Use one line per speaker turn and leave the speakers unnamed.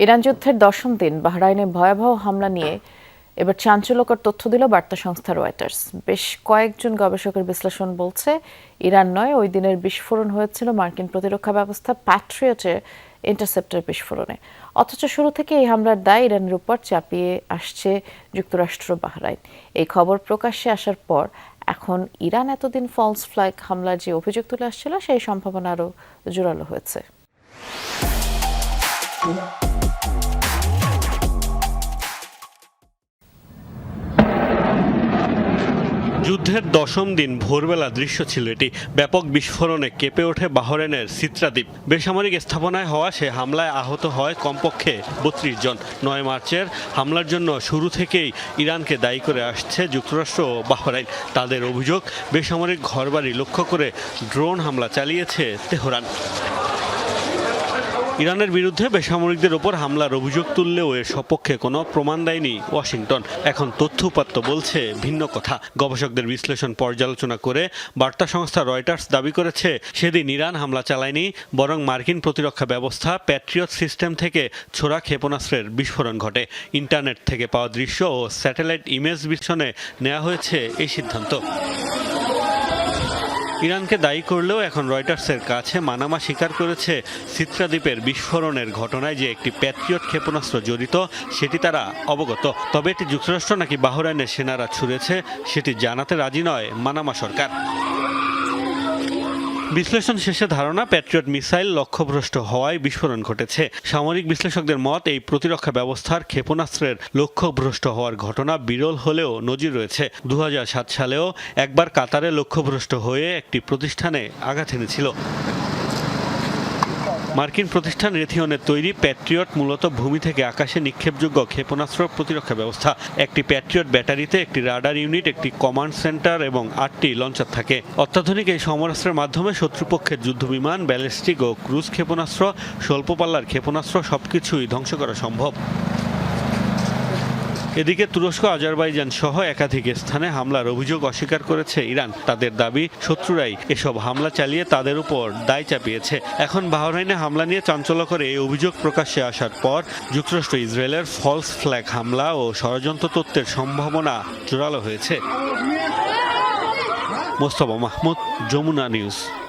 Iran যুদ্ধের 10ম দিন বাহরাইনে ভয়াবহ হামলা নিয়ে এবার চাঞ্চল্যকর তথ্য দিল বার্তা সংস্থা রয়টার্স। বেশ কয়েকজন গবেষকের বিশ্লেষণ বলছে, ইরান নয়, ওই দিনের বিস্ফোরণ হয়েছিল মার্কিন প্রতিরক্ষা ব্যবস্থা প্যাট্রিয়টের ইন্টারসেপ্টর বিস্ফোরণে। অথচ শুরু থেকে এই হামলার দায় ইরানের উপর চাপিয়ে আসছে যুক্তরাষ্ট্র, বাহরাইন। এই খবর প্রকাশ্যে আসার পর এখন ইরান এতদিন ফলস ফ্ল্যাগ হামলার যে অভিযোগ তুলে আসছিল, সেই সম্ভাবনা আরও জোরালো হয়েছে।
যুদ্ধের 10ম দিন ভোরবেলা দৃশ্য ছিল এটি। ব্যাপক বিস্ফোরণে কেঁপে ওঠে বাহরাইনের সিত্রা দ্বীপ। বেসামরিক স্থাপনায় হওয়া সে হামলায় আহত হয় কমপক্ষে 32 জন। 9 মার্চের হামলার জন্য শুরু থেকেই ইরানকে দায়ী করে আসছে যুক্তরাষ্ট্র ও বাহরাইন। তাদের অভিযোগ, বেসামরিক ঘরবাড়ি লক্ষ্য করে ড্রোন হামলা চালিয়েছে তেহরান। ইরানের বিরুদ্ধে বেসামরিকদের ওপর হামলার অভিযোগ তুললেও এর সপক্ষে কোনো প্রমাণ দেয়নি ওয়াশিংটন। এখন তথ্য উপাত্ত বলছে ভিন্ন কথা। গবেষকদের বিশ্লেষণ পর্যালোচনা করে বার্তা সংস্থা রয়টার্স দাবি করেছে, সেদিন ইরান হামলা চালায়নি, বরং মার্কিন প্রতিরক্ষা ব্যবস্থা প্যাট্রিয়ট সিস্টেম থেকে ছোড়া ক্ষেপণাস্ত্রের বিস্ফোরণ ঘটে। ইন্টারনেট থেকে পাওয়া দৃশ্য ও স্যাটেলাইট ইমেজ বিশ্লেষণে নেওয়া হয়েছে এই সিদ্ধান্ত। ইরানকে দায়ী করলেও এখন রয়টার্সের কাছে মানামা স্বীকার করেছে, সিত্রা দ্বীপের বিস্ফোরণের ঘটনায় যে একটি প্যাট্রিয়ট ক্ষেপণাস্ত্র জড়িত সেটি তারা অবগত। তবে এটি যুক্তরাষ্ট্র নাকি বাহরাইনের সেনারা ছুড়েছে সেটি জানাতে রাজি নয় মানামা সরকার। বিশ্লেষণ শেষে ধারণা, প্যাট্রিয়ট মিসাইল লক্ষ্যভ্রষ্ট হওয়ায় বিস্ফোরণ ঘটেছে। সামরিক বিশ্লেষকদের মত, এই প্রতিরক্ষা ব্যবস্থার ক্ষেপণাস্ত্রের লক্ষ্যভ্রষ্ট হওয়ার ঘটনা বিরল হলেও নজির রয়েছে। 2007 সালেও একবার কাতারে লক্ষ্যভ্রষ্ট হয়ে একটি প্রতিষ্ঠানে আঘাত এনেছিল। মার্কিন প্রতিষ্ঠান রেথিয়নের তৈরি প্যাট্রিয়ট মূলত ভূমি থেকে আকাশে নিক্ষেপযোগ্য ক্ষেপণাস্ত্র প্রতিরক্ষা ব্যবস্থা। একটি প্যাট্রিয়ট ব্যাটারিতে একটি রাডার ইউনিট, একটি কমান্ড সেন্টার এবং 8টি লঞ্চার থাকে। অত্যাধুনিক এই সমরাস্ত্রের মাধ্যমে শত্রুপক্ষের যুদ্ধবিমান, ব্যালিস্টিক ও ক্রুজ ক্ষেপণাস্ত্র, স্বল্প পাল্লার ক্ষেপণাস্ত্র সবকিছুই ধ্বংস করা সম্ভব। এদিকে তুরস্ক, আজারবাইজান সহ একাধিক স্থানে হামলার অভিযোগ অস্বীকার করেছে ইরান। তাদের দাবি, শত্রুরাই এসব হামলা চালিয়ে তাদের উপর দায় চাপিয়েছে। এখন বাহরাইনে হামলা নিয়ে চাঞ্চল্যকর এই অভিযোগ প্রকাশ্যে আসার পর যুক্তরাষ্ট্র ইসরায়েলের ফলস ফ্ল্যাগ হামলা ও ষড়যন্ত্র তত্ত্বের সম্ভাবনা জোরালো হয়েছে। মোস্তফা মাহমুদ, যমুনা নিউজ।